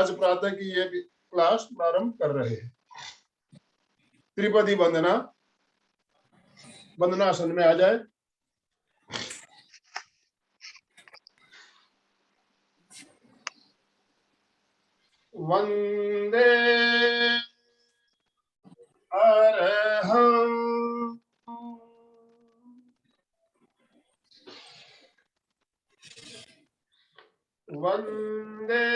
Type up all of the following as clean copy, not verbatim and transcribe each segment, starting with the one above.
आज प्रातः की ये क्लास प्रारंभ कर रहे हैं। त्रिपदी वंदना, वंदनासन में आ जाए। वंदे अरहं वंदे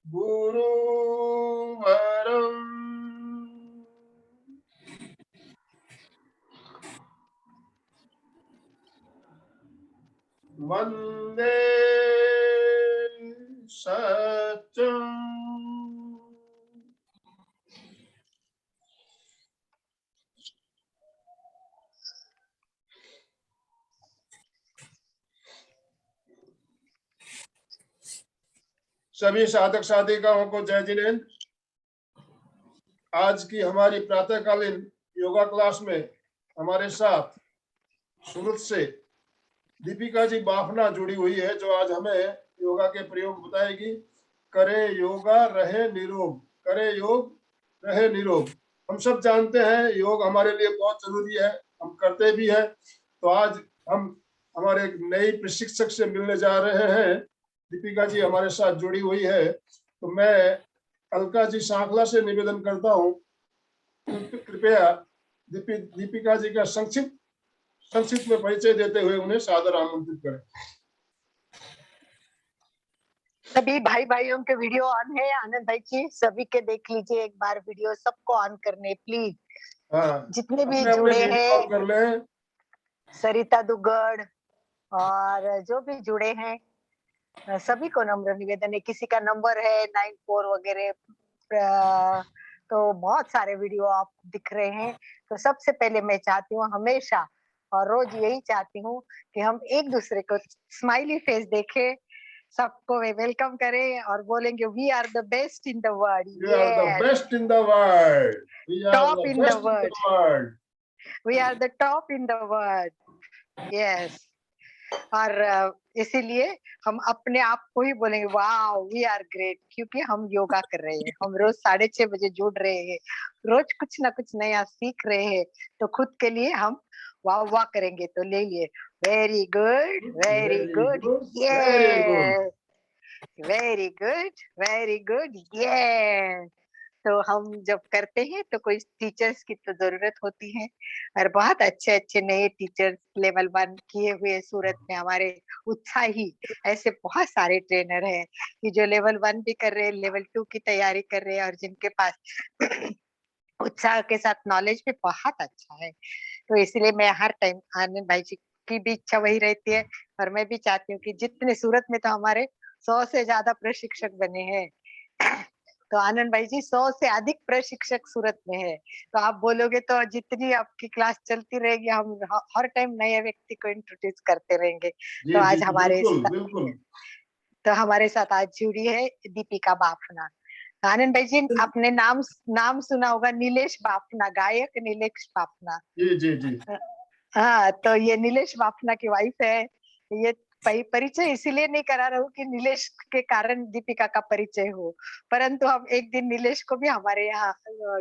गुरुवरं वंदे सत्यं सभी साधक साधिकाओं को जय जिनेन्द्र। आज की हमारी प्रातःकालीन योगा क्लास में हमारे साथ सूरत से दीपिका जी बाफना जुड़ी हुई है, जो आज हमें योगा के प्रयोग बताएगी। करे योगा रहे निरोग, करे योग रहे निरोग। हम सब जानते हैं योग हमारे लिए बहुत जरूरी है, हम करते भी हैं। तो आज हम हमारे एक नई प्रशिक्षक से मिलने जा रहे हैं। दीपिका जी हमारे साथ जुड़ी हुई है, तो मैं अलका जी सांखला से निवेदन करता हूँ, कृपया दीपिका जी का संक्षिप्त में परिचय देते हुए उन्हें सादर आमंत्रित करें। सभी भाई भाइयों के वीडियो ऑन है। आनंद भाई जी सभी के देख लीजिए एक बार वीडियो, सबको ऑन करने प्लीज। हाँ, जितने भी अपने जुड़े ऑन कर हैं, लें। सरिता दुग्गड़ और जो भी जुड़े हैं सभी को नम्र निवेदन है। किसी का नंबर है 94 वगैरह, तो बहुत सारे वीडियो आप दिख रहे हैं। तो सबसे पहले मैं चाहती हूँ हमेशा और रोज यही चाहती हूँ कि हम एक दूसरे को स्माइली फेस देखें, सबको वेलकम करें और बोलेंगे we are the best in the world. We are the best in the world. We are top the in the best in the world, world. We are the top in the world. Yes, और इसीलिए हम अपने आप को ही बोलेंगे wow we are great, क्योंकि हम योगा कर रहे हैं। हम रोज 6:30 बजे जुड़ रहे हैं, रोज कुछ ना कुछ नया सीख रहे हैं। तो खुद के लिए हम वाह वाह करेंगे। तो ले लिए very good, very good, Very good. ये वेरी गुड, वेरी गुड, ये। तो हम जब करते हैं तो कोई टीचर्स की तो जरूरत होती है, और बहुत अच्छे अच्छे नए टीचर्स लेवल 1 किए हुए सूरत में हमारे उत्साही ऐसे बहुत सारे ट्रेनर हैं कि जो लेवल 1 भी कर रहे हैं, लेवल 2 की तैयारी कर रहे हैं, और जिनके पास उत्साह के साथ नॉलेज भी बहुत अच्छा है। तो इसलिए मैं हर टाइम आनंद भाई जी की भी इच्छा वही रहती है, और मैं भी चाहती हूँ कि जितने सूरत में तो हमारे 100 से ज्यादा प्रशिक्षक बने हैं। तो आनंद भाई जी 100 से अधिक प्रशिक्षक सूरत में है। तो आप बोलोगे तो जितनी आपकी क्लास चलती रहेगी, हम हर टाइम नए व्यक्ति को इंट्रोड्यूस करते रहेंगे। तो आज बिल्कुल। तो हमारे साथ आज जुड़ी है दीपिका बाफना। आनंद भाई जी आपने नाम सुना होगा, नीलेश बाफना, गायक नीलेश बाफना। जी। हाँ, तो ये नीलेश बाफना की वाइफ है। ये परिचय इसीलिए नहीं करा रहा हूँ कि नीलेश के कारण दीपिका का परिचय हो, परंतु हम एक दिन नीलेश को भी हमारे यहाँ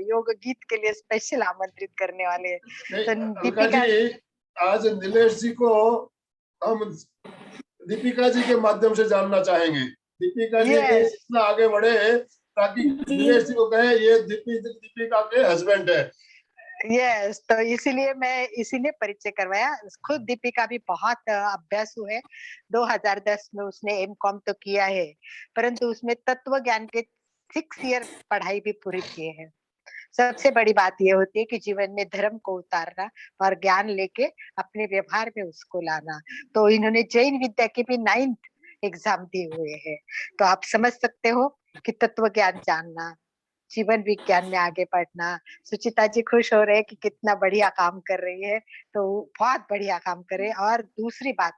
योग गीत के लिए स्पेशल आमंत्रित करने वाले हैं। तो दीपिका जी, आज नीलेश जी को हम दीपिका जी के माध्यम से जानना चाहेंगे। दीपिका जी इतना आगे बढ़े ताकि नीलेश जी को कहे ये दीपिका के हस्बैंड है। यस, तो इसीलिए परिचय करवाया। खुद दीपिका भी बहुत अभ्यासु है। 2010 में उसने एमकॉम तो किया है, परंतु उसमें तत्व ज्ञान के 6 ईयर पढ़ाई भी पूरी किए हैं। सबसे बड़ी बात यह होती है कि जीवन में धर्म को उतारना और ज्ञान लेके अपने व्यवहार में उसको लाना। तो इन्होंने जैन विद्या के भी 9th एग्जाम दिए हुए हैं। तो आप समझ सकते हो कि तत्व ज्ञान जानना, जीवन विज्ञान में आगे बढ़ना। सुचिता जी खुश हो रहे हैं कि कितना बढ़िया काम कर रही है, तो बहुत बढ़िया काम करे। और दूसरी बात,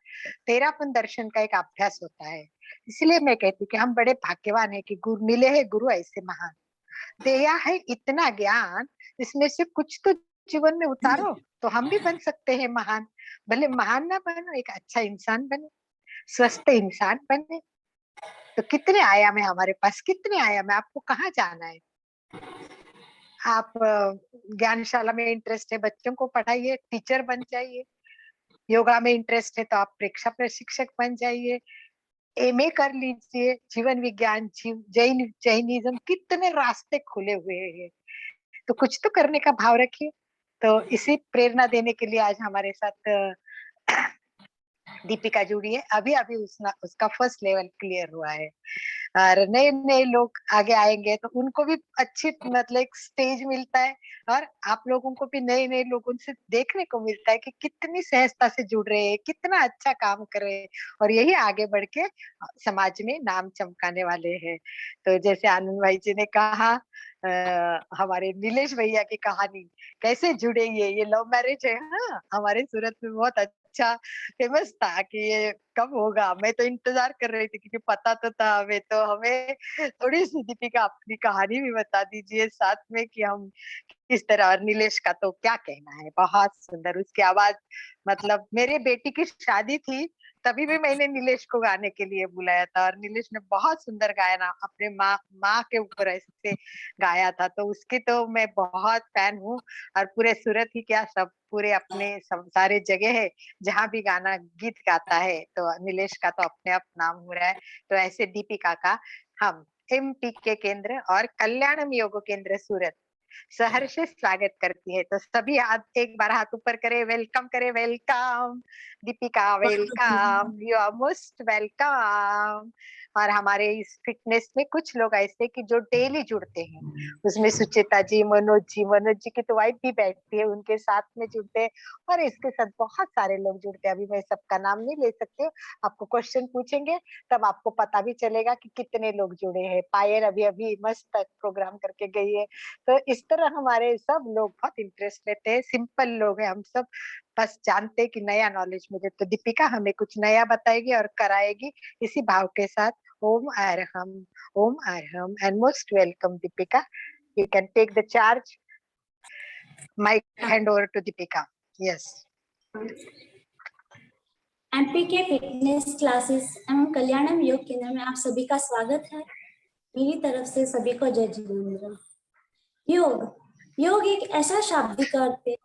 तेरापन दर्शन का एक अभ्यास होता है। इसलिए मैं कहती हूँ कि हम बड़े भाग्यवान है कि गुरु मिले हैं, गुरु ऐसे महान दिया है इतना ज्ञान, इसमें से कुछ तो जीवन में उतारो तो हम भी बन सकते हैं महान। भले महान ना बनो, एक अच्छा इंसान बने, स्वस्थ इंसान बने। तो कितने आयाम है हमारे पास, कितने आयाम है, आपको कहाँ जाना है? आप ज्ञानशाला में इंटरेस्ट है, बच्चों को पढ़ाइए, टीचर बन जाइए। योगा में इंटरेस्ट है तो आप प्रेक्षा प्रशिक्षक बन जाइए। एमए कर लीजिए, जीवन विज्ञान, जैनिज्म, कितने रास्ते खुले हुए हैं। तो कुछ तो करने का भाव रखिए। तो इसी प्रेरणा देने के लिए आज हमारे साथ दीपिका जुड़ी है। अभी अभी उसका फर्स्ट लेवल क्लियर हुआ है और नए नए लोग आगे आएंगे तो उनको भी अच्छी मतलब एक स्टेज मिलता है और आप लोगों को भी नए नए लोगों से देखने को मिलता है कि कितनी सहजता से जुड़ रहे हैं, कितना अच्छा काम कर रहे हैं और यही आगे बढ़ के समाज में नाम चमकाने वाले हैं। तो जैसे आनंद भाई जी ने कहा, हमारे नीलेश भैया की कहानी कैसे जुड़े, ये लव मैरिज है। हाँ, हमारे सूरत में बहुत अच्छा फेमस था कि ये कब होगा। मैं तो इंतजार कर रही थी क्योंकि पता तो था हमें। तो हमें थोड़ी सी दीपिका अपनी कहानी भी बता दीजिए साथ में कि हम किस तरह। और नीलेश का तो क्या कहना है, बहुत सुंदर उसकी आवाज। मतलब मेरे बेटी की शादी थी तभी भी मैंने नीलेश को गाने के लिए बुलाया था और नीलेश ने बहुत सुंदर गाया ना, अपने माँ के ऊपर ऐसे गाया था। तो उसकी तो मैं बहुत फैन हूँ और पूरे सूरत ही क्या, सब पूरे अपने सब सारे जगह है जहाँ भी गाना गीत गाता है तो नीलेश का तो अपने आप नाम हो रहा है। तो ऐसे दीपिका का हम एमपीके केंद्र और कल्याणम योग केंद्र सूरत सहर्ष स्वागत करती है। तो सभी हाथ एक बार हाथ ऊपर करे, वेलकम करे। Welcome Deepika, welcome, you are most welcome. और हमारे इस फिटनेस में कुछ लोग ऐसे कि जो डेली जुड़ते हैं, उसमें सुचिता जी, मनोज जी की तो वाइफ भी बैठती है, उनके साथ में जुड़ते हैं और इसके साथ बहुत सारे लोग जुड़ते हैं। अभी मैं सबका नाम नहीं ले सकती हूँ, आपको क्वेश्चन पूछेंगे तब आपको पता भी चलेगा कि कितने लोग जुड़े हैं। पायल अभी अभी मस्त प्रोग्राम करके गई है। तो इस तरह हमारे सब लोग बहुत इंटरेस्ट लेते हैं, सिंपल लोग हैं हम सब, बस जानते हैं कि नया नॉलेज मुझे। तो दीपिका हमें कुछ नया बताएगी और कराएगी इसी भाव के साथ। ओम अरहम, ओम अरहम and most welcome Deepika, you can take the charge. Mike hand over to Deepika. Yes. MPK fitness classes एवं कल्याणम योग केंद्र में आप सभी का स्वागत है। मेरी तरफ से सभी को जय जिनेंद्र। योग एक ऐसा शाब्दिक अर्थ है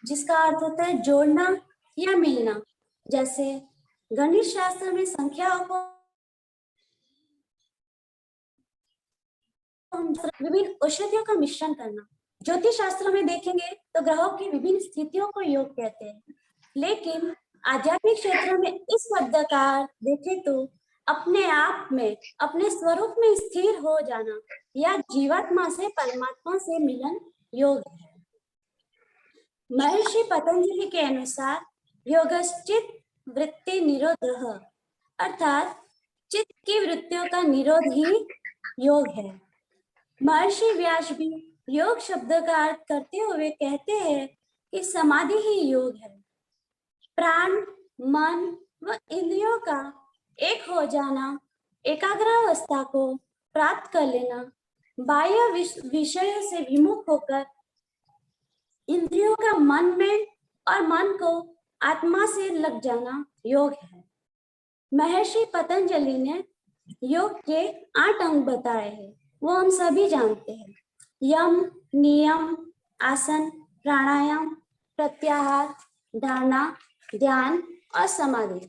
जिसका अर्थ होता है जोड़ना या मिलना। जैसे गणित शास्त्र में संख्याओं को विभिन्न औषधियों का मिश्रण करना। ज्योतिष शास्त्र में देखेंगे तो ग्रहों की विभिन्न स्थितियों को योग कहते हैं। लेकिन आध्यात्मिक क्षेत्र में इस शब्द का देखें तो अपने आप में, अपने स्वरूप में स्थिर हो जाना या जीवात्मा से परमात्मा से मिलन योग है। महर्षि पतंजलि के अनुसार योगश्चित वृत्ति निरोधः, अर्थात चित्त की वृत्तियों का निरोध ही योग है। महर्षि व्यास भी योग शब्द का अर्थ करते हुए कहते हैं कि समाधि ही योग है। प्राण, मन व इंद्रियों का एक हो जाना, एकाग्रावस्था को प्राप्त कर लेना, बाह्य विषयों से विमुख होकर इंद्रियों का मन में और मन को आत्मा से लग जाना योग है। महर्षि पतंजलि ने योग के 8 अंग बताए हैं, वो हम सभी जानते हैं। यम, नियम, आसन, प्राणायाम, प्रत्याहार, धारणा, ध्यान और समाधि।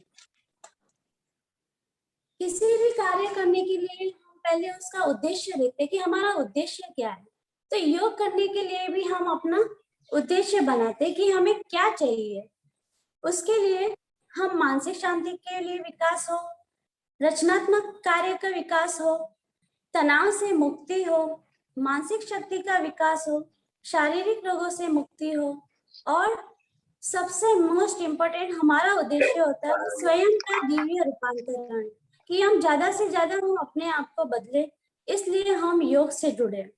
किसी भी कार्य करने के लिए हम पहले उसका उद्देश्य देखते हैं कि हमारा उद्देश्य क्या है। तो योग करने के लिए भी हम अपना उद्देश्य बनाते हैं कि हमें क्या चाहिए। उसके लिए हम मानसिक शांति के लिए विकास हो, रचनात्मक कार्य का विकास हो, तनाव से मुक्ति हो, मानसिक शक्ति का विकास हो, शारीरिक रोगों से मुक्ति हो और सबसे मोस्ट इम्पोर्टेंट हमारा उद्देश्य होता है स्वयं का दिव्य रूपांतरण, कि हम ज्यादा से ज्यादा हम अपने आप को बदले। इसलिए हम योग से जुड़े।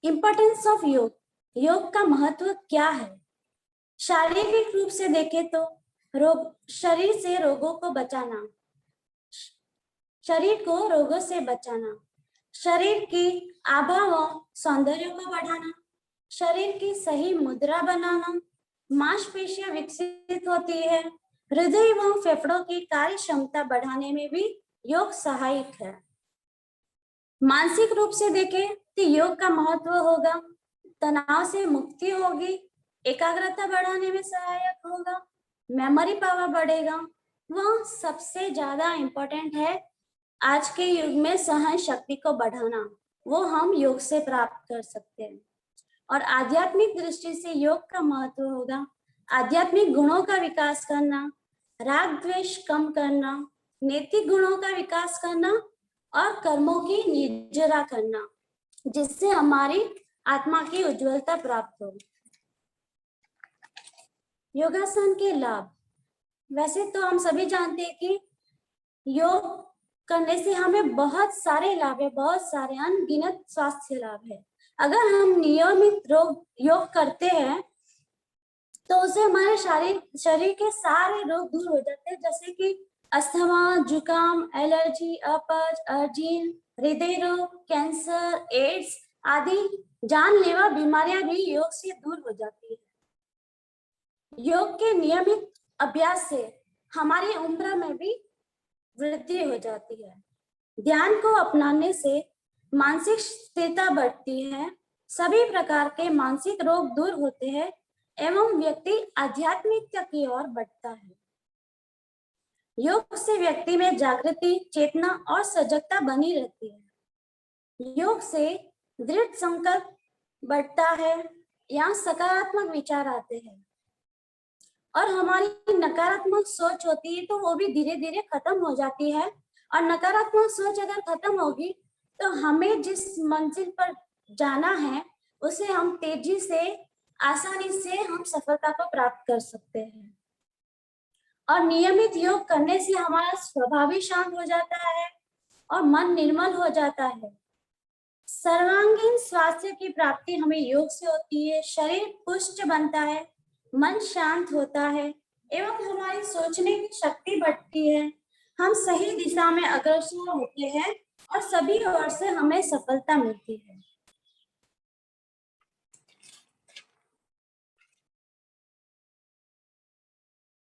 इम्पोर्टेंस ऑफ योग, योग का महत्व क्या है? शारीरिक रूप से देखें तो शरीर से रोगों को बचाना, शरीर को रोगों से बचाना, शरीर की आभा व सौंदर्य को बढ़ाना, शरीर की सही मुद्रा बनाना, मांसपेशियां विकसित होती है, हृदय व फेफड़ों की कार्य क्षमता बढ़ाने में भी योग सहायक है। मानसिक रूप से देखें तो योग का महत्व होगा, तनाव से मुक्ति होगी, एकाग्रता बढ़ाने में सहायक होगा, मेमोरी पावर बढ़ेगा, वह सबसे ज्यादा इम्पोर्टेंट है आज के युग में सहन शक्ति को बढ़ाना, वो हम योग से प्राप्त कर सकते हैं। और आध्यात्मिक दृष्टि से योग का महत्व होगा आध्यात्मिक गुणों का विकास करना, राग द्वेष कम करना, नैतिक गुणों का विकास करना और कर्मों की निर्जरा करना, जिससे हमारी आत्मा की उज्जवलता प्राप्त हो। योगासन के लाभ, वैसे तो हम सभी जानते हैं कि योग करने से हमें बहुत सारे लाभ है, बहुत सारे अनगिनत स्वास्थ्य लाभ है। अगर हम नियमित योग करते हैं तो उससे हमारे शरीर के सारे रोग दूर हो जाते हैं, जैसे कि अस्थमा, जुकाम, एलर्जी, अपच, अर्जिन, हृदय रोग, कैंसर, एड्स आदि जानलेवा बीमारियां भी योग से दूर हो जाती है। योग के नियमित अभ्यास से हमारी उम्र में भी वृद्धि हो जाती है। ध्यान को अपनाने से मानसिक स्थिरता बढ़ती है, सभी प्रकार के मानसिक रोग दूर होते हैं एवं व्यक्ति आध्यात्मिकता की ओर बढ़ता है। योग से व्यक्ति में जागृति, चेतना और सजगता बनी रहती है। योग से दृढ़ संकल्प बढ़ता है, यहाँ सकारात्मक विचार आते हैं और हमारी नकारात्मक सोच होती है तो वो भी धीरे धीरे खत्म हो जाती है। और नकारात्मक सोच अगर खत्म होगी तो हमें जिस मंजिल पर जाना है उसे हम तेजी से, आसानी से हम सफलता को प्राप्त कर सकते हैं। और नियमित योग करने से हमारा स्वभाव भी शांत हो जाता है और मन निर्मल हो जाता है। सर्वांगीण स्वास्थ्य की प्राप्ति हमें योग से होती है, शरीर पुष्ट बनता है, मन शांत होता है एवं हमारी सोचने की शक्ति बढ़ती है, हम सही दिशा में अग्रसर होते हैं और सभी ओर से हमें सफलता मिलती है।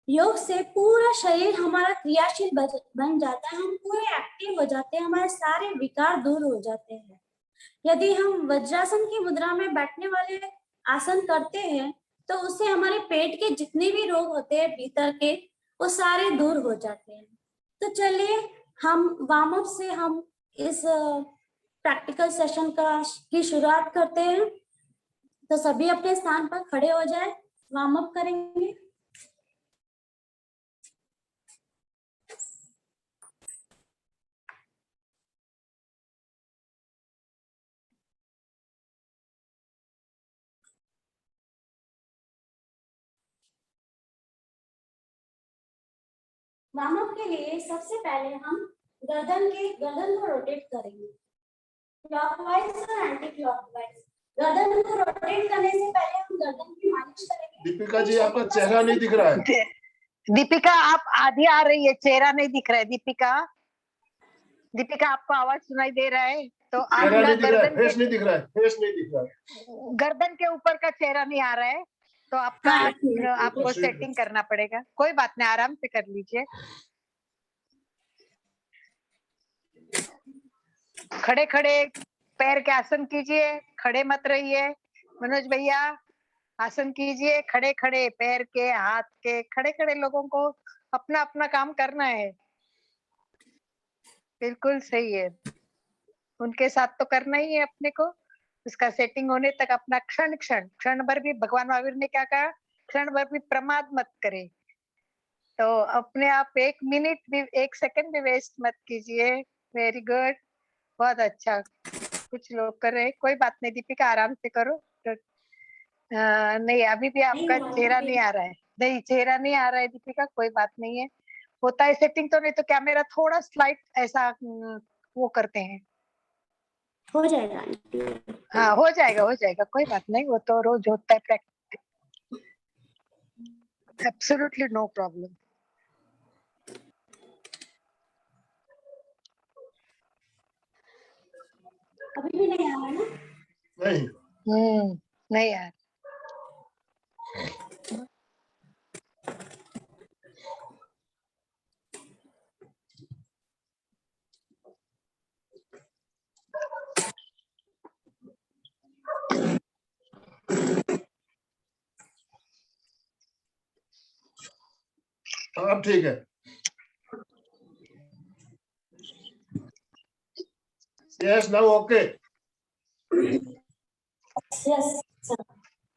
योग से पूरा शरीर हमारा क्रियाशील बन जाता है, हम पूरे एक्टिव हो जाते हैं, हमारे सारे विकार दूर हो जाते हैं। यदि हम वज्रासन की मुद्रा में बैठने वाले आसन करते हैं तो उससे हमारे पेट के जितने भी रोग होते हैं भीतर के, वो सारे दूर हो जाते हैं। तो चलिए हम वार्म अप से हम इस प्रैक्टिकल सेशन की शुरुआत करते हैं। तो सभी अपने स्थान पर खड़े हो जाए, वार्म अप करेंगे। वार्म अप के लिए सबसे पहले हम गर्दन को रोटेट करेंगे, क्लॉकवाइज और एंटी क्लॉकवाइज। गर्दन को रोटेट करने से पहले हम गर्दन की मालिश करेंगे। दीपिका जी, आपका चेहरा नहीं दिख रहा है। दीपिका आप आधी आ रही है, चेहरा नहीं दिख रहा है। दीपिका आपको आवाज सुनाई दे रहा है? तो चेहरा नहीं दिख रहा है, फेस गर्दन नहीं दिख रहा है, फेस नहीं दिख रहा है। गर्दन के ऊपर का चेहरा नहीं आ रहा है, तो आपका आपको सेटिंग करना पड़ेगा। कोई बात नहीं, आराम से कर लीजिए। खड़े खड़े पैर के आसन कीजिए, खड़े मत रहिए। मनोज भैया आसन कीजिए, खड़े खड़े पैर के, हाथ के। खड़े खड़े लोगों को अपना अपना काम करना है, बिल्कुल सही है। उनके साथ तो करना ही है अपने को। उसका सेटिंग होने तक अपना क्षण भर भी, भगवान महावीर ने क्या कहा, क्षण भर भी प्रमाद मत करे। तो अपने आप 1 मिनट भी, 1 सेकंड भी वेस्ट मत कीजिए। वेरी गुड, बहुत अच्छा। कुछ लोग कर रहे हैं, कोई बात नहीं दीपिका, आराम से करो। तो नहीं, अभी भी आपका चेहरा नहीं आ रहा है। नहीं, चेहरा नहीं आ रहा है दीपिका, कोई बात नहीं है, होता है सेटिंग। तो नहीं तो कैमरा थोड़ा स्लाइड ऐसा वो करते हैं। हो जाएगा। हाँ, हो जाएगा, कोई बात नहीं, वो तो रोज होता है प्रैक्टिस। Absolutely no problem. अभी भी नहीं आ रहा है ना? नहीं। नहीं यार। अब ठीक है। Yes now okay. Yes sir.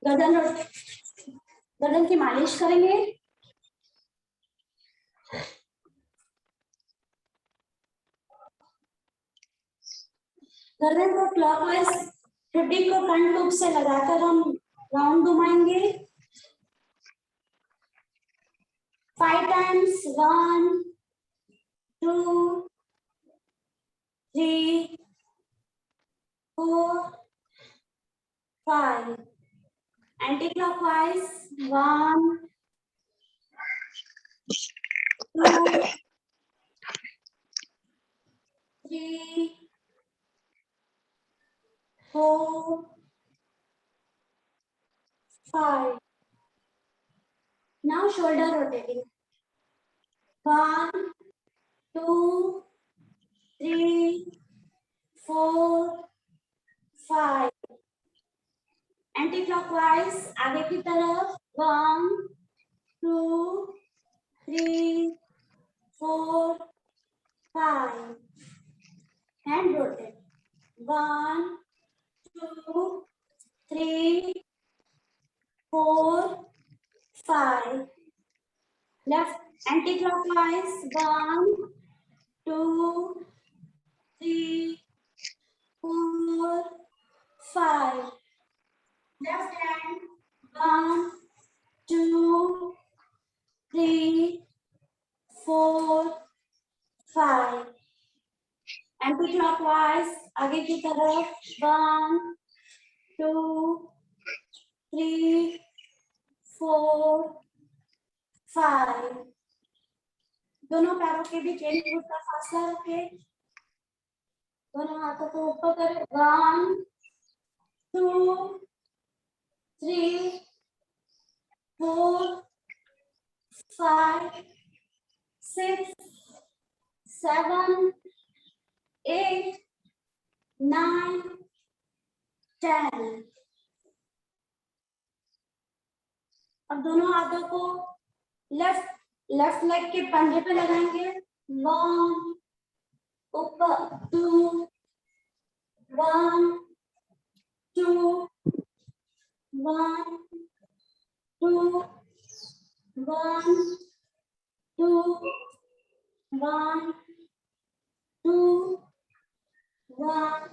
गर्दन की मालिश करेंगे। गर्दन को क्लॉकवाइज हड्डी को फ्रंट लूप से लगाकर हम राउंड घुमाएंगे 5 times 1 2 3 4 5 anti-clockwise 1 2 3 4 5 now shoulder rotating 1 2 3 4 5 anti-clockwise आगे की तरफ 1 2 3 4 5 hand rotate 1 2 3 4 5 left anti-clockwise 1 2 3 4 5 left hand 1 2 3 4 5 anti-clockwise आगे की तरफ 1 2 3 4 5 दोनों पैरों के बीच 1 फुट का फासला रखें दोनों हाथों को ऊपर करें 1 2 3 4 5 6 7 8 9 10 अब दोनों हाथों को लेफ्ट लेग के पंजे पे लगाएंगे 1 ऊपर 2 1 2 1 2 1 2 1 2 1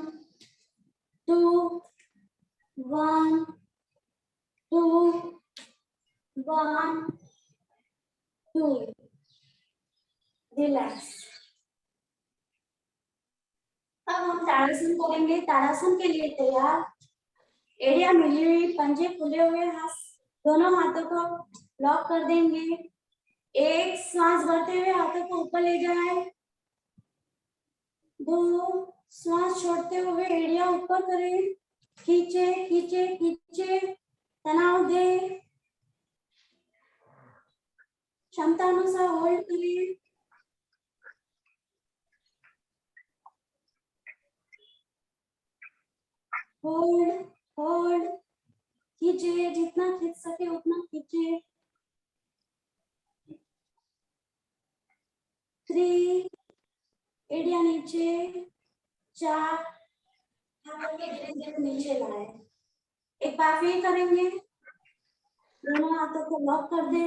2 1 2 1 2 रिलैक्स अब हम ताड़ासन करेंगे ताड़ासन के लिए तैयार एरिया मिली हुई पंजे खुले हुए हाथ दोनों हाथों को लॉक कर देंगे एक सांस भरते हुए हाथों को ऊपर ले जाए 2 सांस छोड़ते हुए एरिया ऊपर करें खींचे खींचे खींचे तनाव दे क्षमता अनुसार होल्ड करिए होल्ड होल्ड खींचे जितना खींच सके उतना खींचे 3 एडिया नीचे 4 हाथों के धीरे धीरे नीचे लाए एक बार फिर करेंगे दोनों हाथों को लॉक कर दे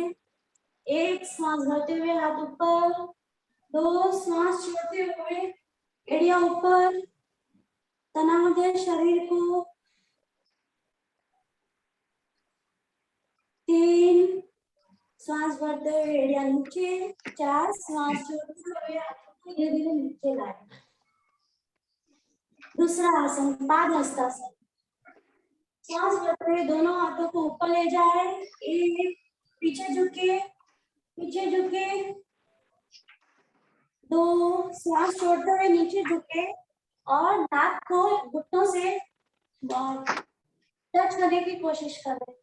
एक सांस भरते हुए हाथ ऊपर 2 सांस छोड़ते हुए एडिया ऊपर तनाव दे शरीर को 3 सांस भरते हुए एडिया नीचे 4 सांस छोड़ते हुए धीरे धीरे नीचे लाए दूसरा आसन पादहस्तासन सांस भरते हुए दोनों हाथों को ऊपर ले जाए एक पीछे झुके 2 सांस छोड़ते हुए नीचे झुके और नाक को घुटनों से टच करने की कोशिश करें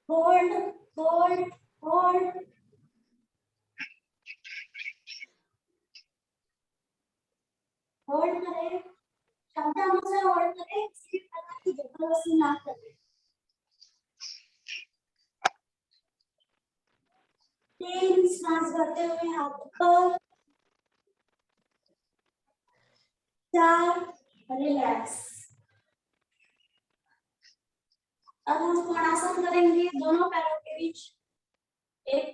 होल्ड होल्ड होल्ड होल्ड करें क्षमता अनुसार होल्ड करें किसी प्रकार की जबरदस्ती ना करें 3 सांस भरते हुए हाथ ऊपर, 4 रिलैक्स। अब हम कोणासन करेंगे दोनों पैरों के बीच एक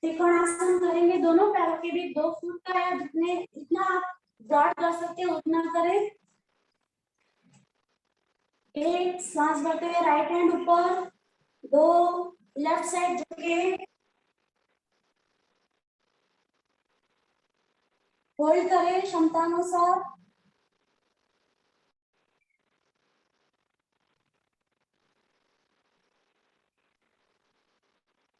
त्रिकोणासन करेंगे, दोनों पैरों के बीच 2 फुट का या जितना आप ब्रॉड कर सकते हो उतना करें। एक सांस भरते हुए राइट हैंड ऊपर, 2 लेफ्ट साइड झुके, होल्ड करें क्षमता अनुसार।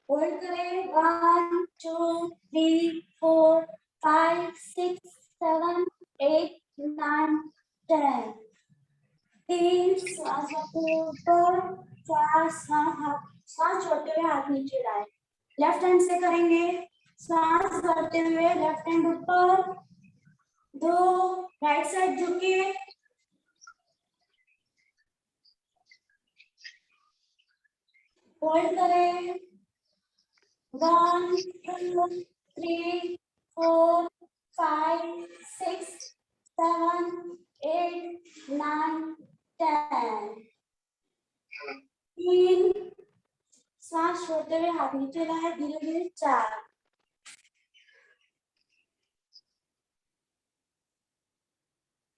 होल्ड करें 1 2 3 4 5 6 7 8 9 10। 3 सांस ऊपर, 4 सांस छोड़ते हुए हाथ नीचे लाए। लेफ्ट हैंड से करेंगे, सांस भरते हुए लेफ्ट हैंड ऊपर, 2 राइट साइड झुके, होल्ड करें 1 2 3 4 5 6 7 8 9 10। 3 सांस छोड़ते हुए हाथ नीचे लाए, धीरे धीरे 4।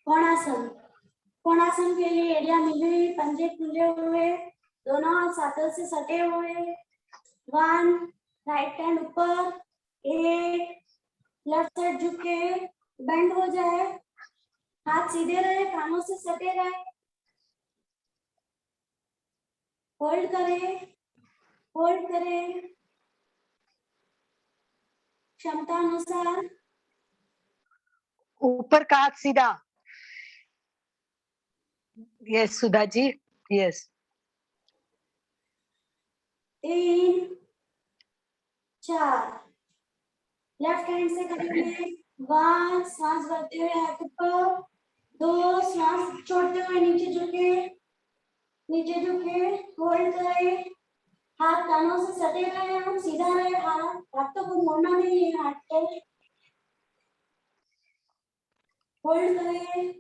कोणासन, कोणासन के लिए एड़ियां मिली हुई, पंजे खुले हुए, दोनों हाथ साथों से सटे हुए। 1 राइट हैंड ऊपर, 8 लेफ्ट साइड झुके, बेंड हो जाए, हाथ सीधे रहे, कानों से सटे रहे। होल्ड करें, होल्ड करें क्षमता अनुसार। ऊपर का हाथ सीधा। Yes Sudha ji, yes. 3 4 left hand से करेंगे। 1 सांस भरते हुए हाथ ऊपर, 2 सांस छोड़ते हुए नीचे झुके, नीचे झुके, होल्ड करें, हाथ कानों से सटे रहे, हम सीधा रहे, हाथ तो कुछ मोड़ना नहीं है, हाथ को होल्ड करें।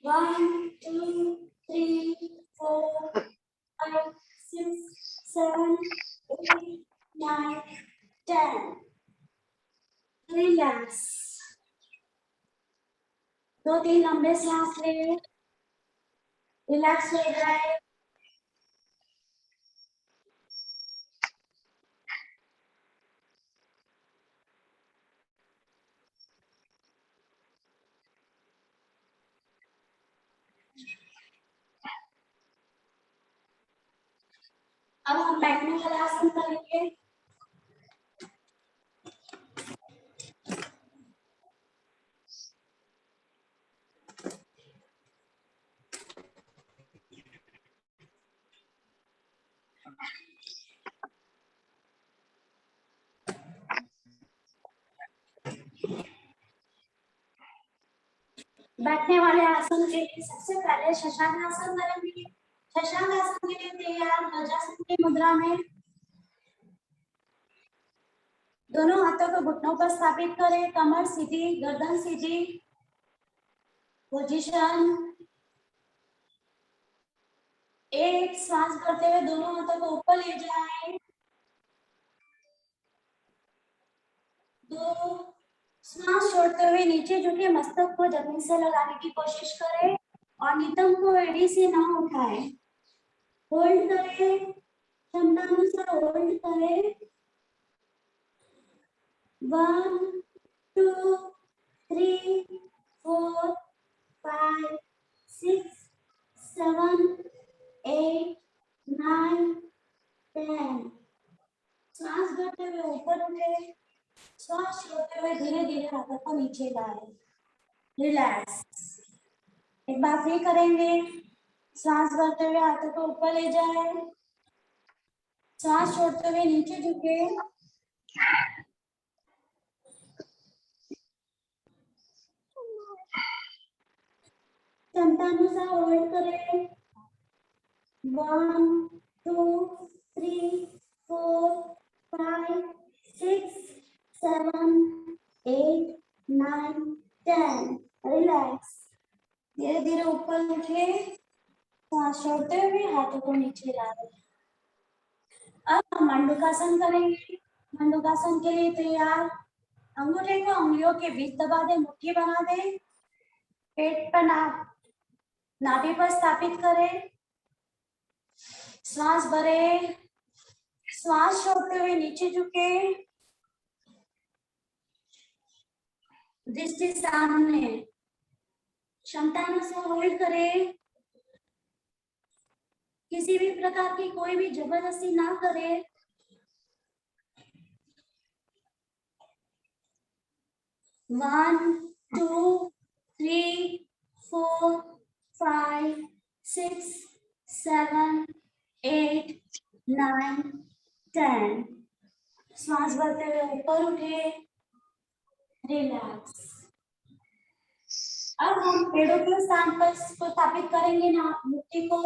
1 2 3 4 5 6 7 8 9 10। रिलैक्स, 2-3 लंबे सांस ले, रिलैक्स हो जाए। अब हम बैठने वाला आसन करेंगे। बैठने वाले आसन के लिए सबसे पहले शशांक आसन करेंगे। शशांक आसन के लिए तैयार वज्रासन की मुद्रा में दोनों हाथों को घुटनों पर स्थापित करें, कमर सीधी, गर्दन सीधी। पोजीशन, एक सांस भरते हुए दोनों हाथों को ऊपर ले जाएं, 2 सांस छोड़ते हुए नीचे झुके, मस्तक को जमीन से लगाने की कोशिश करें और नितंब को एड़ी से ना उठाएं। होल्ड करें, क्षमता अनुसार होल्ड करें। 1 2 3 4 5 6 7 8 9 10। सांस भरते हुए ऊपर उठे, सांस छोड़ते हुए धीरे धीरे हाथों को नीचे लाए, रिलैक्स। एक बार फिर करेंगे, सांस भरते हुए हाथों को ऊपर ले जाए, सांस छोड़ते हुए नीचे झुके, क्षमता अनुसार होल्ड करें। 1 2 3 4 5 6 7 8 9 10 रिलैक्स धीरे धीरे ऊपर उठे सांस छोड़ते हुए हाथों को नीचे ला रहे हैं अब हम मंडूकासन करेंगे मंडूकासन के लिए तैयार अंगूठे को उंगलियों के बीच दबा दे मुट्ठी बना दे पेट पर नाभि पर स्थापित करें श्वास भरे श्वास छोड़ते हुए नीचे झुके दृष्टि सामने क्षमतानुसार होल्ड करें किसी भी प्रकार की कोई भी जबरदस्ती ना करें one two three four five six seven eight nine 10 श्वास भरते हुए ऊपर उठे रिलैक्स अब हम पेड़ों के स्थान पर स्थापित करेंगे ना मुट्ठी को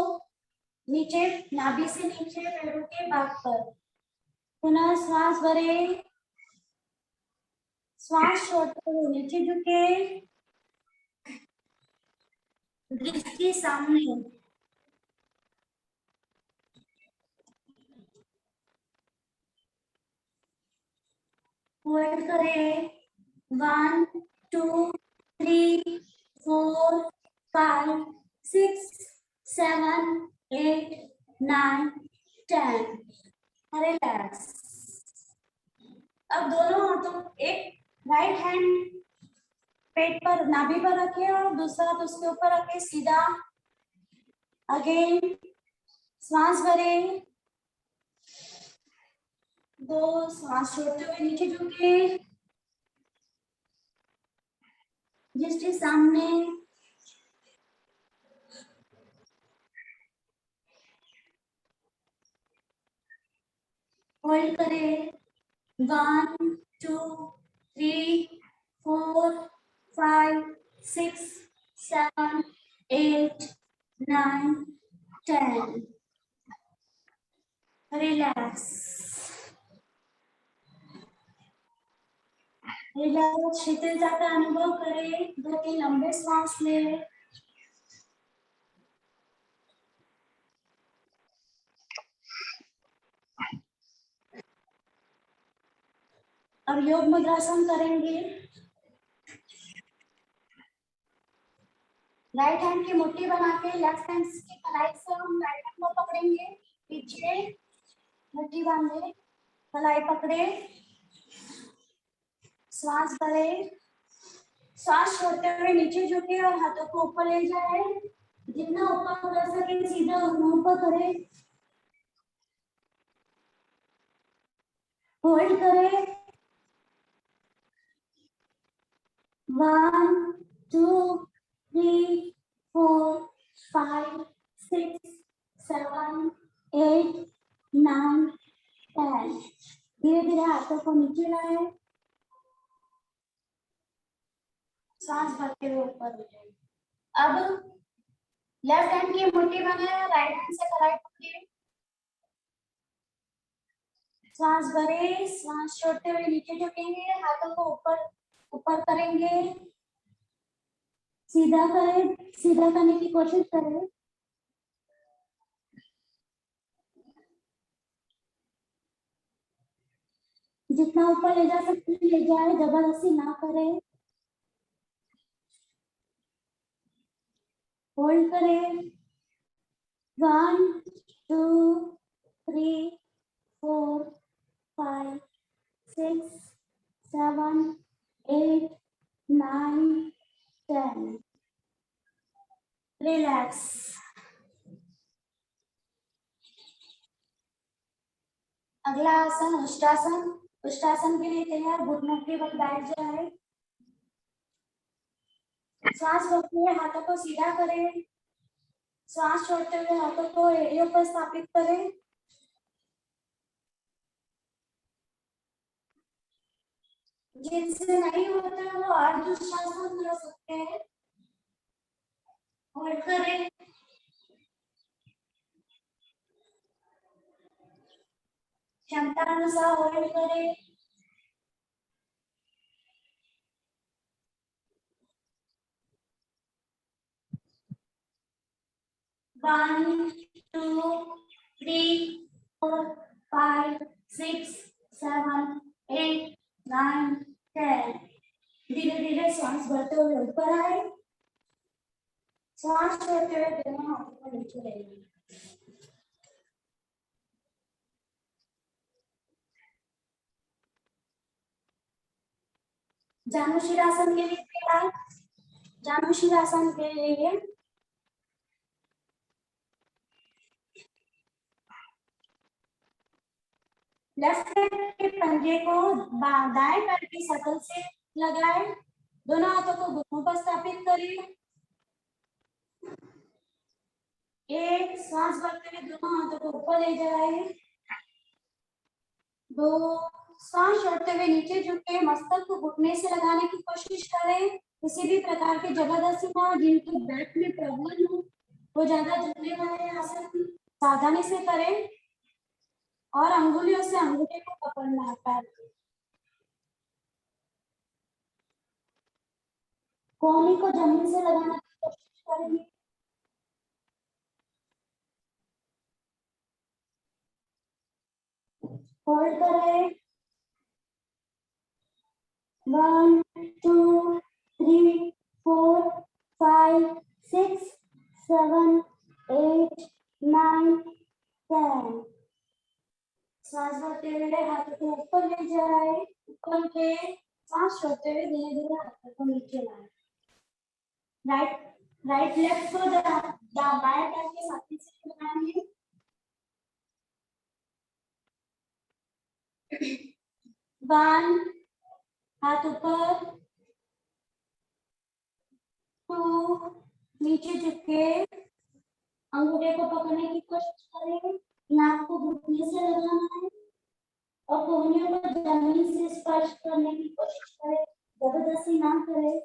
नीचे नाभि से नीचे पेड़ों के भाग पर पुनः श्वास भरे श्वास छोड़ते हुए नीचे झुके दृष्टि सामने होल्ड करें 1 2 3 4 5 6 7 8 9 10 रिलैक्स अब दोनों हाथों एक राइट हैंड पेट पर नाभि पर रखे और दूसरा हाथ उसके ऊपर रखे सीधा अगेन श्वास भरे दो श्वास छोड़ते हुए नीचे झुके दृष्टि सामने होल्ड करें 1 2 3 4 5 6 7 8 9 10 रिलैक्स रिलैक्स शिथिलता का अनुभव करें 2-3 लंबे श्वास ले अब योग मुद्रासन करेंगे राइट हैंड की मुट्ठी बना के लेफ्ट हैंड की कलाई से हम राइट हैंड को पकड़ेंगे पीछे मुट्ठी बांधे कलाई पकड़े श्वास भरे श्वास छोड़ते हुए नीचे झुके और हाथों को ऊपर ले जाए जितना ऊपर कर सके सीधा ऊपर करें होल्ड करें 1 2 3 4 5 6 7 8 9 10 धीरे धीरे हाथों को नीचे लाए सांस भरते हुए ऊपर उठाए अब लेफ्ट हैंड की मुट्ठी बनाए राइट हैंड से कलाई पकड़िए श्वास भरे श्वास छोड़ते हुए नीचे झुकेंगे हाथों को ऊपर ऊपर करेंगे सीधा करें सीधा करने की कोशिश करें जितना ऊपर ले जा सकते हैं ले जाए जबरदस्ती ना करें होल्ड करें 1 2 3 4 5 6 7 8 9 10 रिलैक्स अगला आसन उष्टासन उष्टासन के लिए तैयार घुटनों के बल बैठ जाए श्वास भरते हुए हाथों को सीधा करें श्वास छोड़ते हुए हाथों को एड़ियों पर स्थापित करें जिनसे नहीं होता वो अर्धउष्टासन कर सकते हैं होल्ड करें क्षमता अनुसार होल्ड करें। One, two, three, 4, 5, 6, 7, 8, 9, 10। धीरे धीरे सांस भरते हुए ऊपर आए, सांस छोड़ते हुए दोनों हाथों को नीचे ले लें। जानुशीरासन के लिए तैयार। जानुशीरासन के लिए लेफ्ट पैर के पंजे को दाएं पैर की शकल से लगाएं। दोनों हाथों को घुटनों पर स्थापित करिए। एक, सांस भरते हुए दोनों हाथों को ऊपर ले जाए। दो, सांस छोड़ते हुए नीचे झुके मस्तक को घुटने से लगाने की कोशिश करें। किसी भी प्रकार के जबरदस्ती ना, जिनकी बैक में प्रॉब्लम हो वो ज्यादा झुकने वाले आसन सावधानी से करें और अंगुलियों से अंगूठे को पकड़ना है पैर के। कोहनी को जमीन से लगाने की कोशिश करेंगे। होल्ड करें। 1, 2, 3, 4, 5, 6, 7, 8, 9, 10। सांस भरते हुए हाथों को ऊपर ले जाए, ऊपर के सांस छोड़ते हुए धीरे धीरे हाथों को नीचे लाए। राइट लेफ्ट को बाएं पैर के साथ से लगाएंगे। वन, हाथ ऊपर। 2, नीचे झुके अंगूठे को पकड़ने की कोशिश करें। नाक को घुटने से लगाना है और कोहनियों को जमीन से स्पर्श करने की कोशिश करें, जबरदस्ती ना करें।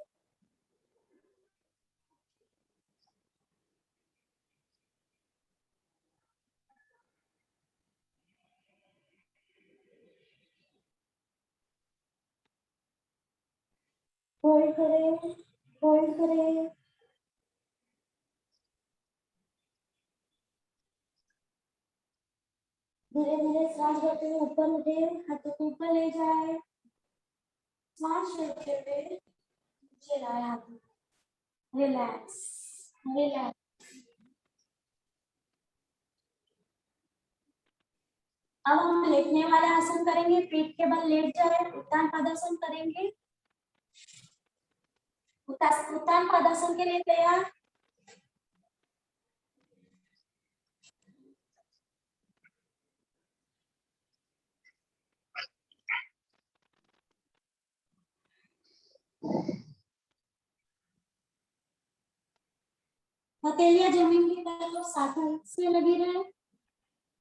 होल्ड करें, होल्ड करें। धीरे धीरे सांस भरते हुए ऊपर उठे, हाथों को ऊपर ले जाए, सांस छोड़ते हुए नीचे लाए हाथ। Relax, relax. अब हम लेटने वाले आसन करेंगे। पीठ के बल लेट जाए, उत्तान पदासन करेंगे। उत्तान पदासन के लिए तैयार। हथेलियां जमीन की तरफ साटल से लगी रहे,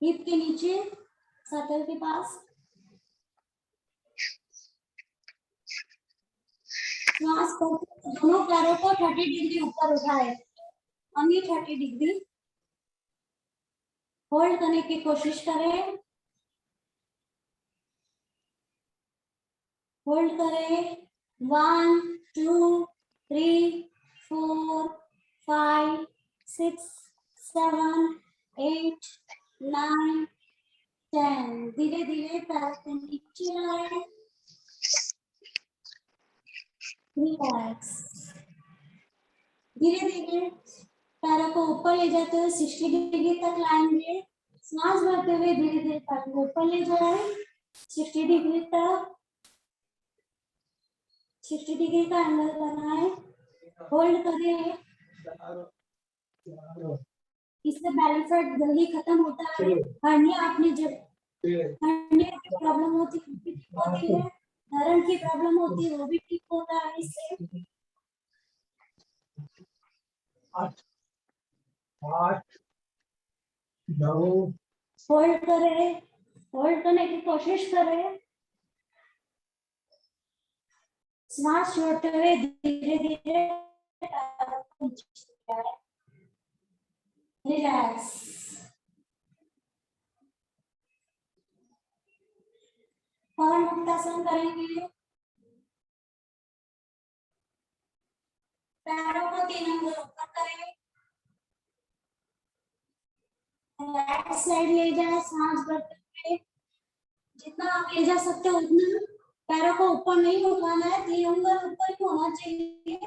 हिप के नीचे साटल के पास। सांस दोनों पैरों को 30 डिग्री ऊपर उठाए, only 30 डिग्री। होल्ड करने की कोशिश करें, होल्ड करें। 1, 2, 3, 4, 5, 6, 7, 8, 9, 10। धीरे धीरे पैर को नीचे लाए, रिलैक्स। धीरे धीरे पैरों को ऊपर ले जाते हुए 60 डिग्री तक लाएंगे। सांस भरते हुए धीरे धीरे पैर को ऊपर ले जाए 60 डिग्री तक। 60 डिग्री का एंगल बनाए, होल्ड करें। इससे बैली फैट जल्दी खत्म होता है। हर्निया अपनी हर्निया की प्रॉब्लम होती है, धरण की प्रॉब्लम होती है, वो भी ठीक होता है इससे। 8, 9। होल्ड करें, होल्ड करने की कोशिश करें। सांस छोड़ते हुए धीरे धीरे रिलैक्स। मुक्तासन करेंगे। पैरों को 3 अंगुल ऊपर करें, राइट साइड ले जाए, सांस भरते हुए जितना आप ले जा सकते हो उतना। पैरों को ऊपर नहीं उठाना है, 3 अंगुल ऊपर ही होना चाहिए।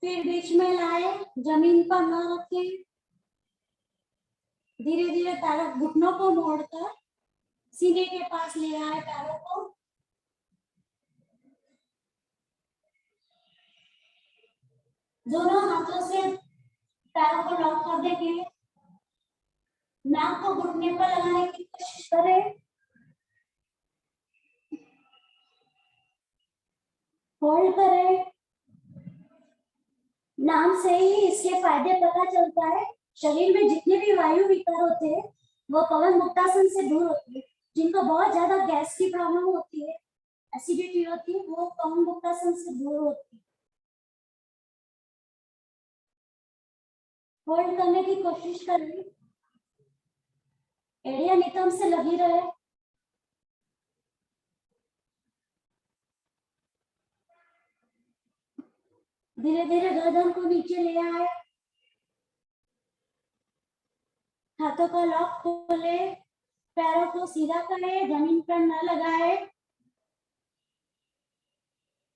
फिर बीच में लाए, जमीन पर न रखें, धीरे धीरे पैरों घुटनों को मोड़कर सीने के पास ले आए पैरों को। दोनों हाथों से पैरों को लॉक कर देंगे। नाक को घुटने पर लगाने की कोशिश करें, होल्ड करें। नाम से ही इसके फायदे पता चलता है। शरीर में जितने भी वायु विकार होते हैं वो पवन मुक्तासन से दूर होती है। जिनको बहुत ज्यादा गैस की प्रॉब्लम होती है, एसिडिटी होती है, वो पवन मुक्तासन से दूर होती है। होल्ड करने की कोशिश करें, एड़िया नितंब से लगी रहे। धीरे धीरे गर्दन को नीचे ले आए, हाथों का लॉक खोले, पैरों को सीधा करें, जमीन पर न लगाए,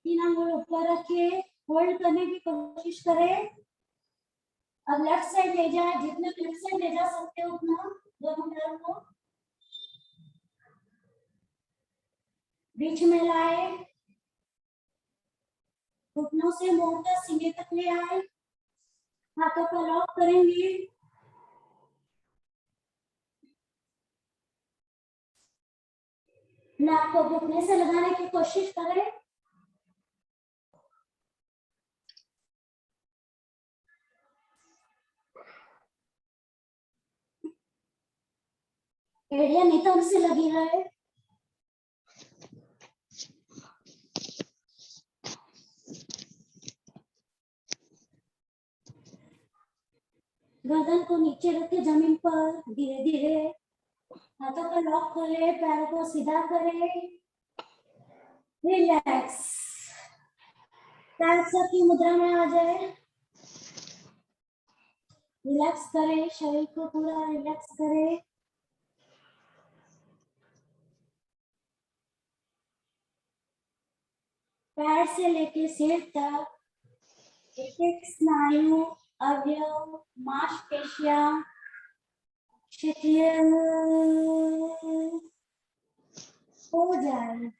3 अंगुल ऊपर रखे, होल्ड करने की कोशिश करें। अब लेफ्ट साइड ले जाए, जितना लेफ्ट साइड ले जा सकते हो उतना, दोनों पैरों को बीच में लाए, घुटनों से मोड़कर सीने तक ले आए, हाथों को लॉक करेंगे। नाक को घुटने से लगाने की कोशिश करें। एड़िया नितंब से लगी रहे। गर्दन को नीचे रखे जमीन पर, धीरे धीरे हाथों का लॉक खोले, पैरों को सीधा करें, रिलैक्स, पैर की मुद्रा में आ जाए। रिलैक्स करें, शरीर को पूरा रिलैक्स करें। पैर से लेके सिर तक एक एक स्नायु, अवयव, मांसपेशियां शिथिल हो जाए,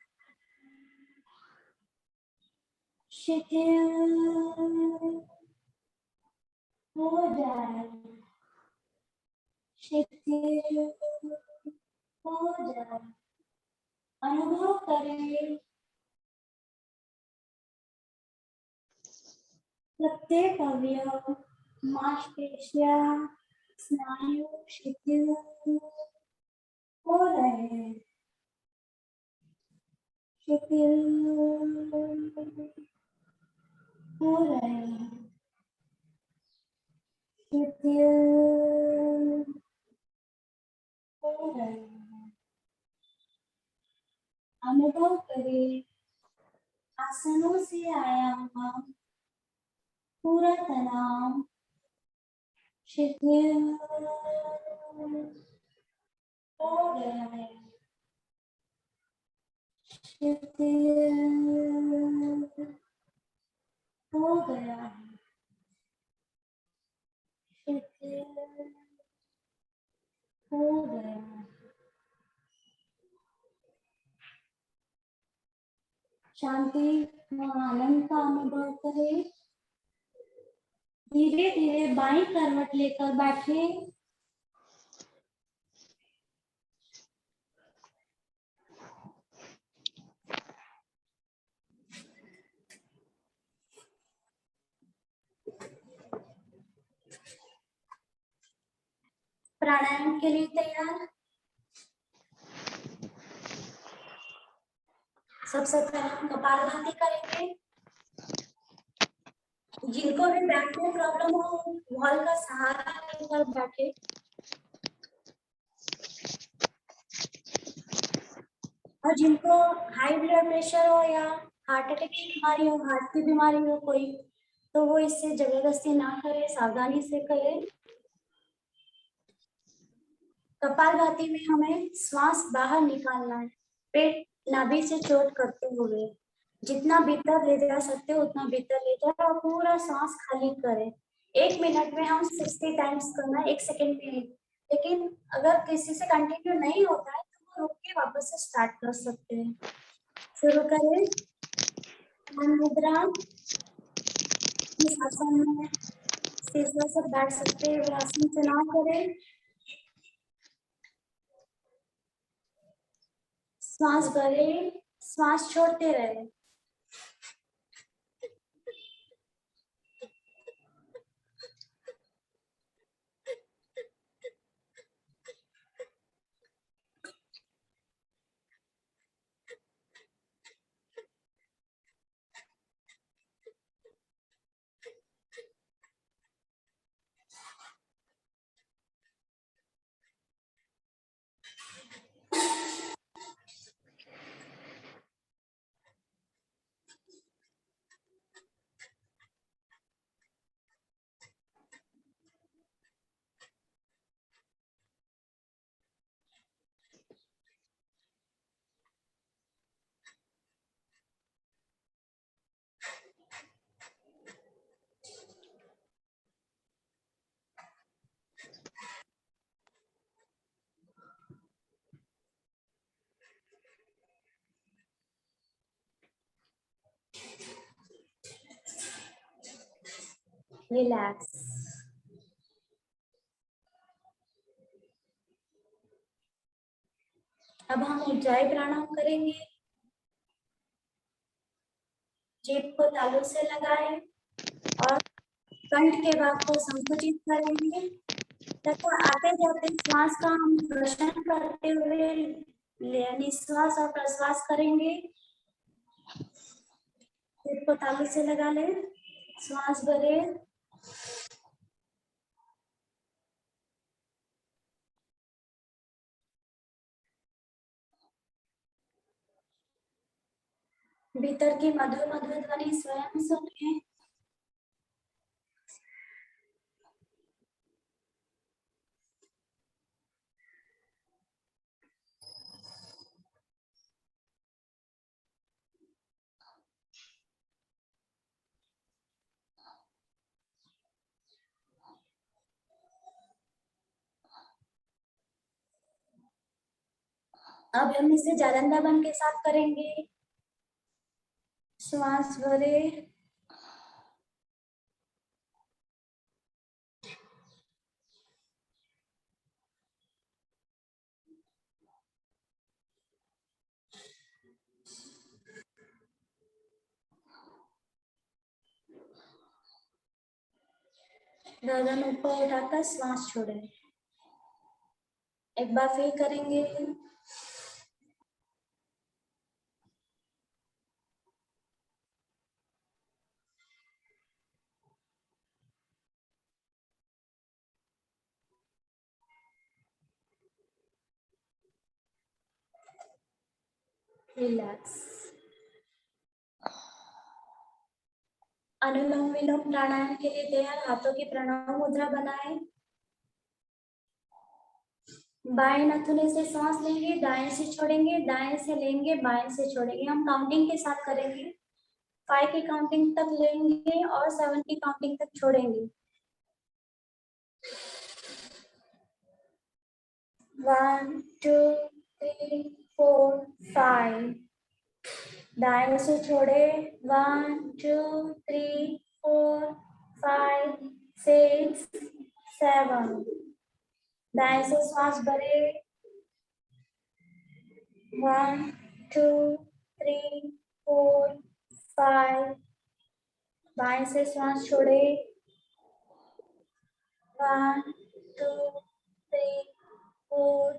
शिथिल हो जाए, शिथिल हो जाए। अनुभव करें प्रत्येक अवयव, मांसपेशियां, स्नायु शिथिल हो रहे हैं, शिथिल हो रहे हैं, शिथिल हो रहे हैं। अनुभव करें आसनों से आया हुआ पूरा तनाव शिथिल हो गया है, शिथिल हो गया है, शिथिल हो गया है। शांति व आनंद का अनुभव करें। धीरे धीरे बाईं करवट लेकर बैठे, प्राणायाम के लिए तैयार। सबसे पहले हम कपालभाति करेंगे। जिनको भी बैक में प्रॉब्लम हो, वॉल का सहारा लेकर बैठे। और जिनको हाई ब्लड प्रेशर हो या हार्ट अटैक की बीमारी हो, हार्ट की बीमारी हो कोई, तो वो इससे जबरदस्ती ना करे, सावधानी से करे। कपालभाति में हमें श्वास बाहर निकालना है, पेट नाभि से चोट करते हुए। जितना भीतर ले जा सकते हो उतना भीतर ले जाओ और पूरा सांस खाली करें। 1 मिनट में हम 60 टाइम्स करना है, 1 सेकेंड में। लेकिन अगर किसी से कंटिन्यू नहीं होता है तो वो रुक के वापस से स्टार्ट कर सकते हैं। शुरू करें। ध्यान मुद्रा। इस आसन में शीर्ष से बैठ सकते हैं, आसन चुनाव करें। श्वास भरें, श्वास छोड़ते रहे। रिलैक्स। अब हम ऊंचाई प्राणायाम करेंगे। जीभ को तालू से लगाएं और कंठ के भाग को संकुचित करेंगे तथा आते जाते श्वास का हम प्रश्न करते हुए निश्वास और प्रश्वास करेंगे। जीभ को तालू से लगा लें, श्वास भरें, भीतर की मधुर मधुर ध्वनि स्वयं सुनिए। अब हम इसे जालंधा बन के साथ करेंगे। श्वास भरें, गर्दन ऊपर उठाकर श्वास छोड़ें। एक बार फिर करेंगे। रिलैक्स। अनुलोम विलोम प्राणायाम के लिए तैयार, हाथों की प्रणव मुद्रा बनाएं। बाएं नथुने से सांस लेंगे, दाएं से छोड़ेंगे, दाएं से लेंगे, बाएं से छोड़ेंगे। हम काउंटिंग के साथ करेंगे। 5 की काउंटिंग तक लेंगे और 7 की काउंटिंग तक छोड़ेंगे। 1 2 3 4 5। दाएं से छोड़े। 1 2 3 4 5 6 7। दाएं से श्वास भरे। 1 2 3 4 5। बाएं से श्वास छोड़े। 1 2 3 4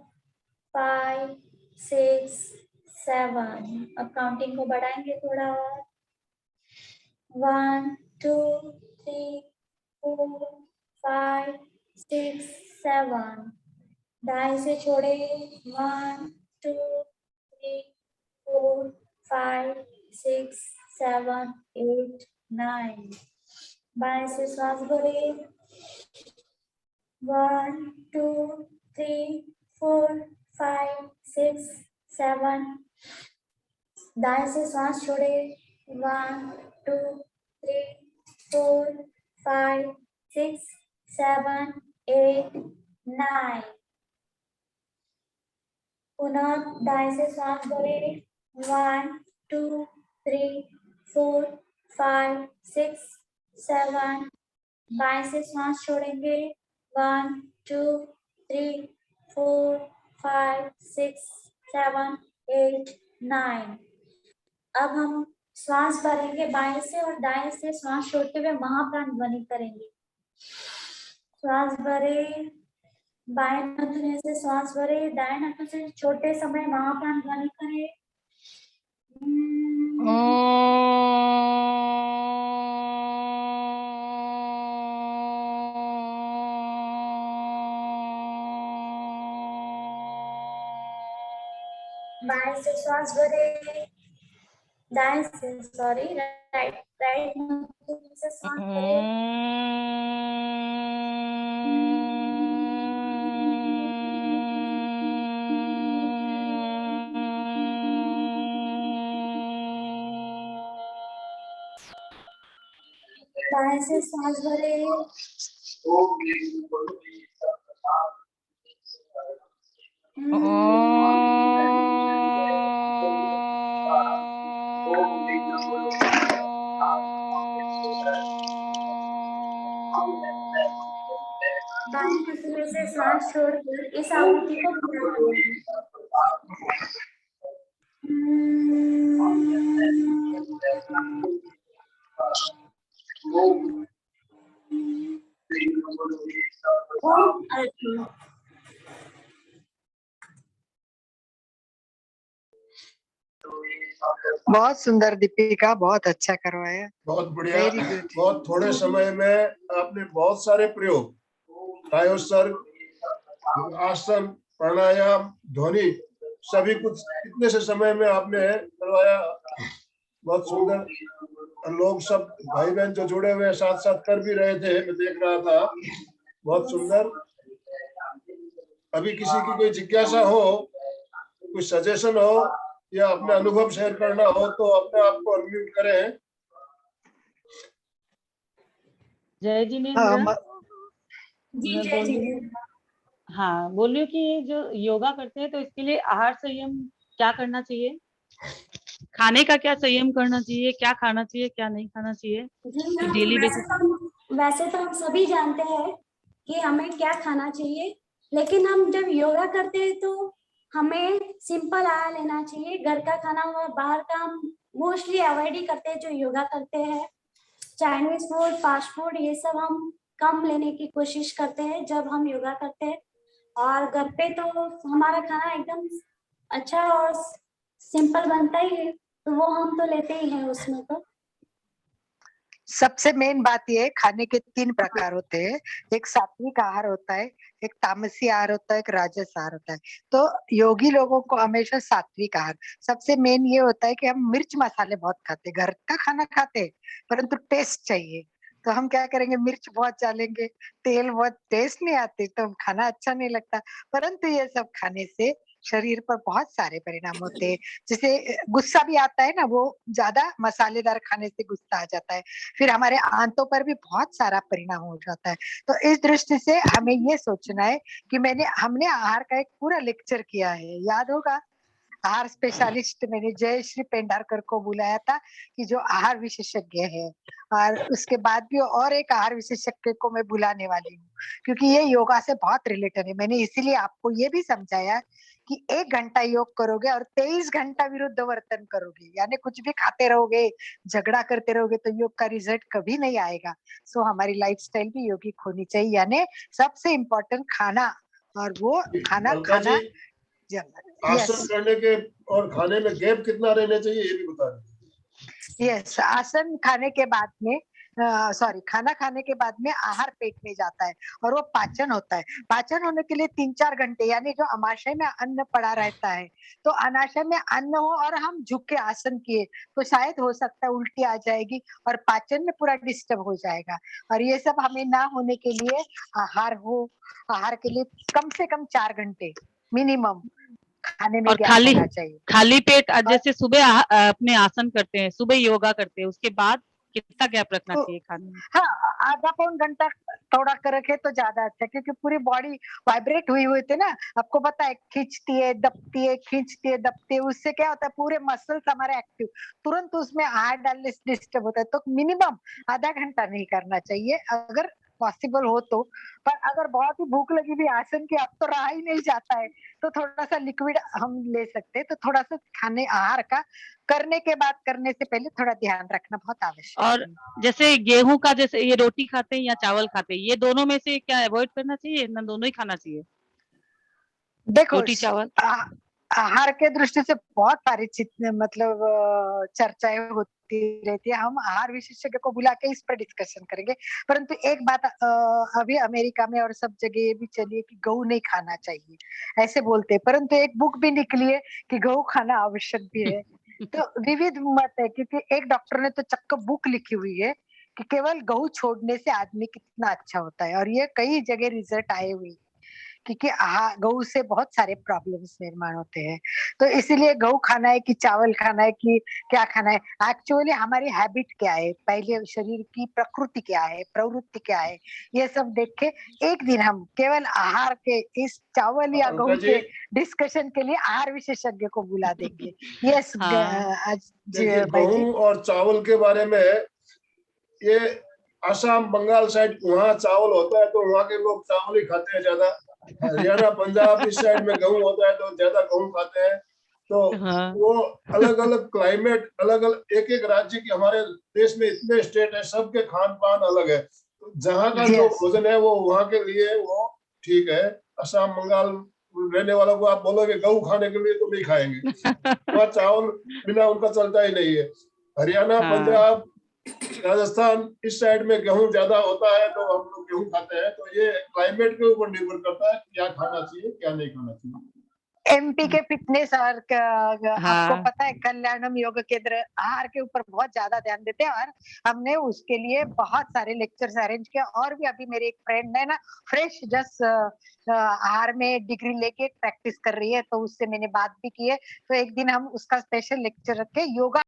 5 6 7। अब काउंटिंग को बढ़ाएंगे थोड़ा और। 1 2 3 4 5 6 7। दाएं से छोड़े। 1 2 3 4 5 6 7 8 9 बाएं से श्वास भरें 1 2 3 4 5 6 7 दाएं से श्वास छोड़ें 1 2 3 4 5 6 7 8 9 पुनः दाएं से श्वास भरें 1 2 3 4 5 6 7 बाएं से श्वास छोड़ेंगे 1 2 3 4 5 6 7 8 9 अब हम श्वास भरेंगे बाएं से और दाएं से श्वास छोड़ते हुए महाप्राण ध्वनि करेंगे। श्वास भरे बाएं नाथुने से श्वास भरे दाएं नाथुने से छोटे समय महाप्राण ध्वनि करें। बाएं से श्वास भरे दाएं से राइट नाथुने से श्वास भरे दाएं से श्वास भरे बाएं नाथुने से श्वास छोड़कर इस आहुति को पूरा करेंगे। बहुत सुंदर दीपिका, बहुत अच्छा करवाया, बहुत बढ़िया। Very good. बहुत थोड़े समय में आपने बहुत सारे प्रयोग, कायोत्सर्ग, आसन, प्राणायाम, ध्वनि, सभी कुछ इतने से समय में आपने करवाया। बहुत सुंदर। लोग सब भाई बहन जो जुड़े हुए साथ साथ कर भी रहे थे, मैं देख रहा था। बहुत सुंदर। अभी किसी की कोई जिज्ञासा हो, कोई सजेशन हो या अपने अनुभव शेयर करना हो तो अपने आप को अनम्यूट करें। जय जिनेंद्र। जी जय जी। हाँ, बोल रही हूँ कि ये जो योगा करते हैं तो इसके लिए आहार संयम क्या करना चाहिए? खाने का क्या संयम करना चाहिए, क्या खाना चाहिए, क्या नहीं खाना चाहिए डेली बेसिस? वैसे तो हम सभी जानते हैं कि हमें क्या खाना चाहिए, लेकिन हम जब योगा करते हैं तो हमें सिंपल आहार लेना चाहिए। घर का खाना और बाहर का हम मोस्टली अवॉइड ही करते हैं जो योगा करते हैं। चाइनीज फूड, फास्ट फूड, ये सब हम कम लेने की कोशिश करते हैं जब हम योगा करते हैं। और घर पे तो हमारा खाना एकदम अच्छा और सिंपल बनता ही है, तो वो हम तो लेते ही हैं उसमें। तो सबसे मेन बात ये है, खाने के 3 प्रकार होते हैं। एक सात्विक आहार होता है, एक तामसी आहार होता है, एक राजस आहार होता है। तो योगी लोगों को हमेशा सात्विक आहार। सबसे मेन ये होता है कि हम मिर्च मसाले बहुत खाते हैं, घर का खाना खाते हैं परंतु टेस्ट चाहिए, तो हम क्या करेंगे, मिर्च बहुत डालेंगे, तेल बहुत, टेस्ट नहीं आती तो खाना अच्छा नहीं लगता। परंतु ये सब खाने से शरीर पर बहुत सारे परिणाम होते हैं। जैसे गुस्सा भी आता है ना, वो ज्यादा मसालेदार खाने से गुस्सा आ जाता है, फिर हमारे आंतों पर भी बहुत सारा परिणाम हो जाता है। तो इस दृष्टि से हमें ये सोचना है कि हमने आहार का एक पूरा लेक्चर किया है, याद होगा। आहार स्पेशलिस्ट मैंने जयश्री पेंडारकर को बुलाया था कि जो आहार विशेषज्ञ है, और उसके बाद भी और एक आहार विशेषज्ञ को मैं बुलाने वाली हूँ, क्योंकि ये योगा से बहुत रिलेटेड है। मैंने इसीलिए आपको ये भी समझाया कि 1 घंटा योग करोगे और 23 घंटा विरुद्ध वर्तन करोगे, यानी कुछ भी खाते रहोगे, झगड़ा करते रहोगे, तो योग का रिजल्ट कभी नहीं आएगा। सो हमारी लाइफस्टाइल भी योगिक होनी चाहिए, यानी सबसे इम्पोर्टेंट खाना, और वो खाना अलका खाना जी, आसन करने के और खाने में गैप कितना रहना चाहिए ये भी बता दें। यस, आसन खाने के बाद में सॉरी, खाना खाने के बाद में आहार पेट में जाता है और वो पाचन होता है। पाचन होने के लिए 3-4 घंटे, यानी जो अमाशय में अन्न पड़ा रहता है, तो अनाशय में अन्न हो और हम झुक के आसन किए तो शायद हो सकता है उल्टी आ जाएगी और पाचन में पूरा डिस्टर्ब हो जाएगा। और ये सब हमें ना होने के लिए आहार के लिए कम से कम 4 घंटे मिनिमम खाने में और गैप खाली होना चाहिए। खाली पेट और जैसे सुबह अपने आसन करते हैं, सुबह योगा करते हैं, उसके बाद कितना गैप रखना तो चाहिए खाने में? हाँ, आधा पौन घंटा थोड़ा कर रखे तो ज्यादा अच्छा है, क्योंकि पूरी बॉडी वाइब्रेट हुई हुई थी ना, आपको पता है, खींचती है, दबती है, उससे क्या होता है पूरे मसल्स हमारे एक्टिव, तुरंत उसमें आहार डालने से डिस्टर्ब होता है, तो मिनिमम आधा घंटा नहीं करना चाहिए अगर पॉसिबल हो तो। पर अगर बहुत ही भूख लगी भी आसन की, अब तो रहा ही नहीं जाता है, तो थोड़ा सा लिक्विड हम ले सकते हैं, तो थोड़ा सा खाने आहार का करने के बाद, करने से पहले थोड़ा ध्यान रखना बहुत आवश्यक और है। जैसे गेहूं का, जैसे ये रोटी खाते हैं या चावल खाते हैं, ये दोनों में से क्या अवॉइड करना चाहिए ना दोनों ही खाना चाहिए? देखो रोटी चावल। आहार के दृष्टि से बहुत सारी मतलब चर्चाएं होती रहती है, हम आहार विशेषज्ञ को बुला के इस पर डिस्कशन करेंगे। परंतु एक बात अभी अमेरिका में और सब जगह ये भी चली है कि गऊ नहीं खाना चाहिए, ऐसे बोलते हैं, परंतु एक बुक भी निकली है कि गऊ खाना आवश्यक भी है। तो विविध मत है, क्योंकि एक डॉक्टर ने तो चक्कर बुक लिखी हुई है कि केवल गऊ छोड़ने से आदमी कितना अच्छा होता है, और ये कई जगह रिजल्ट आए हुए हैं, क्योंकि गऊ से बहुत सारे प्रॉब्लम्स निर्माण होते हैं। तो इसीलिए गऊ खाना है कि चावल खाना है कि क्या खाना है, एक्चुअली हमारी हैबिट क्या है, पहले शरीर की प्रकृति क्या है, प्रवृत्ति क्या है, ये सब देख के एक दिन हम केवल आहार के इस चावल या अंका गऊ जी, के डिस्कशन के लिए आहार विशेषज्ञ को बुला देंगे। यस हाँ, आज देखिए भाई जी। गेहूं और चावल के बारे में, ये असम बंगाल साइड वहाँ चावल होता है तो वहाँ के लोग चावल ही खाते हैं ज्यादा। हरियाणा पंजाब इस साइड में गेहूं होता है तो ज्यादा गेहूं खाते हैं। तो हाँ, वो अलग अलग क्लाइमेट, अलग अलग एक एक राज्य की, हमारे देश में इतने स्टेट है, सबके खान पान अलग है, तो जहाँ का जो यस भोजन है वो वहाँ के लिए वो ठीक है। असम बंगाल रहने वालों को आप बोलोगे गेहूं खाने के लिए तो नहीं खाएंगे, वहाँ चावल बिना उनका चलता ही नहीं है। हरियाणा हाँ। पंजाब राजस्थान इस साइड में गेहूं ज्यादा होता है तो हम लोग गेहूं खाते हैं। तो ये क्लाइमेट के ऊपर निर्भर करता है क्या खाना चाहिए क्या नहीं खाना चाहिए। एमपी के फिटनेस और आपको हाँ, पता है कल्याणम योग केंद्र आहार के ऊपर बहुत ज्यादा ध्यान देते हैं, और हमने उसके लिए बहुत सारे लेक्चर्स अरेंज किए, और भी अभी मेरी एक फ्रेंड है ना, फ्रेश जस्ट आहार में डिग्री लेके प्रैक्टिस कर रही है, तो उससे मैंने बात भी की है, तो एक दिन हम उसका स्पेशल लेक्चर रखे योगा